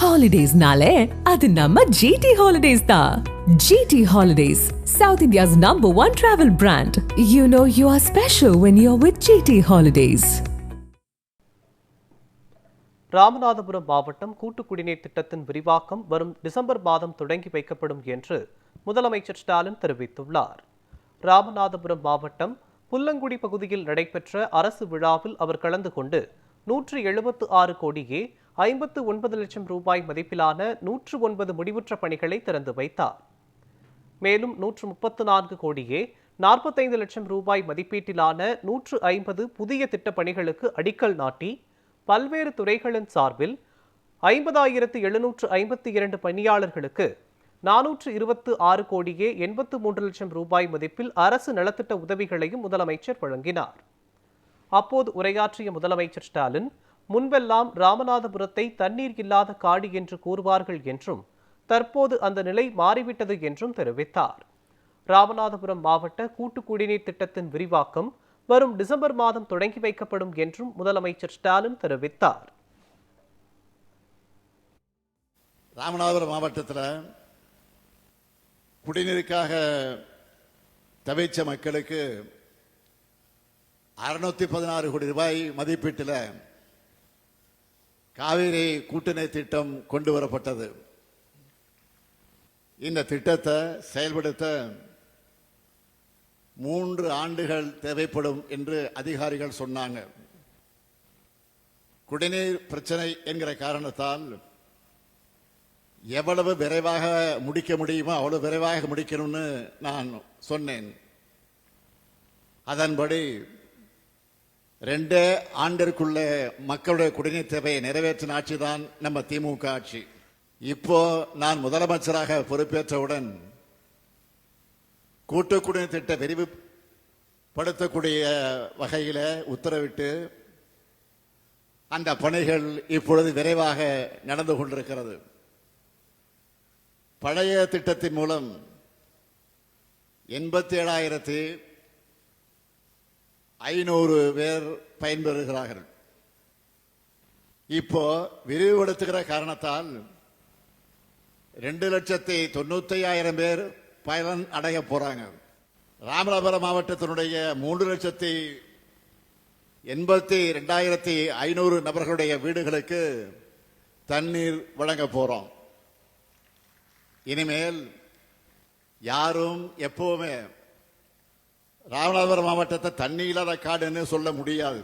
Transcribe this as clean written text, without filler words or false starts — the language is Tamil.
Holidays-nale, adu namma GT Holidays da. GT Holidays, South India's #1 travel brand. You know you are special when you're with GT Holidays. Ramanathapuram மாவட்டம் கூட்டு குடிநீர் திட்டத்தின் விரிவாக்கம் வரும் டிசம்பர் மாதம் தொடங்கி வைக்கப்படும் என்று முதலமைச்சர் ஸ்டாலின் தெரிவித்துள்ளார். ராமநாதபுரம் மாவட்டம் புல்லங்குடி பகுதியில் நடைபெற்ற அரசு விழாவில் அவர் கலந்து கொண்டு 176 கோடியே 59 லட்சம் ரூபாய் மதிப்பிலான 109 முடிவுற்ற பணிகளை திறந்து வைத்தார். மேலும் 134 கோடியே 45 லட்சம் ரூபாய் மதிப்பீட்டிலான 150 புதிய திட்ட பணிகளுக்கு அடிக்கல் நாட்டி பல்வேறு துறைகளின் சார்பில் 50,752 பணியாளர்களுக்கு 426 கோடியே 83 லட்சம் ரூபாய் மதிப்பில் அரசு நலத்திட்ட உதவிகளையும் முதலமைச்சர் வழங்கினார். அப்போது உரையாற்றிய முதலமைச்சர் ஸ்டாலின், முன்பெல்லாம் ராமநாதபுரத்தை தண்ணீர் இல்லாத காடு என்று கூறுவார்கள் என்றும் தற்போது அந்த நிலை மாறிவிட்டது என்றும் தெரிவித்தார். ராமநாதபுரம் மாவட்ட கூட்டு குடிநீர் திட்டத்தின் விரிவாக்கம் வரும் டிசம்பர் மாதம் தொடங்கி வைக்கப்படும் என்றும் முதலமைச்சர் ஸ்டாலின் தெரிவித்தார். ராமநாதபுரம் மாவட்டத்தில் குடிநீருக்காக தவிச்ச மக்களுக்கு 616 கோடி ரூபாய் மதிப்பீட்டில் காவிரி கூட்டுநீர் திட்டம் கொண்டு வரப்பட்டது. இந்த திட்டத்தை செயல்படுத்த 3 ஆண்டுகள் தேவைப்படும் என்று அதிகாரிகள் சொன்னாங்க. குடிநீர் பிரச்சனை என்கிற காரணத்தால் எவ்வளவு விரைவாக முடிக்க முடியுமோ அவ்வளவு விரைவாக முடிக்கணும்னு நான் சொன்னேன். அதன்படி 2 ஆண்டிற்குள்ள மக்களுடைய குடிநீர் தேவையை நிறைவேற்றின ஆட்சி தான் நம்ம திமுக ஆட்சி. இப்போ நான் முதலமைச்சராக பொறுப்பேற்றவுடன் கூட்டு குடிநீர் திட்ட விரிவுபடுத்தக்கூடிய வகையில் உத்தரவிட்டு அந்த பணிகள் இப்பொழுது விரைவாக நடந்து கொண்டிருக்கிறது. பழைய திட்டத்தின் மூலம் 87,500 பேர் பயன்பெறுகிறார்கள். இப்போ விரிவுபடுத்துகிற காரணத்தால் 2,95,000 பேர் பயன் அடைய போறாங்க. ராமநாதபுரம் மாவட்டத்தினுடைய 3,82,500 நபர்களுடைய வீடுகளுக்கு தண்ணீர் வழங்க போறோம். இனிமேல் யாரும் எப்பவுமே ராமநாதபுரம் மாவட்டத்தை தண்ணி இல்லாத காடுன்னு சொல்ல முடியாது.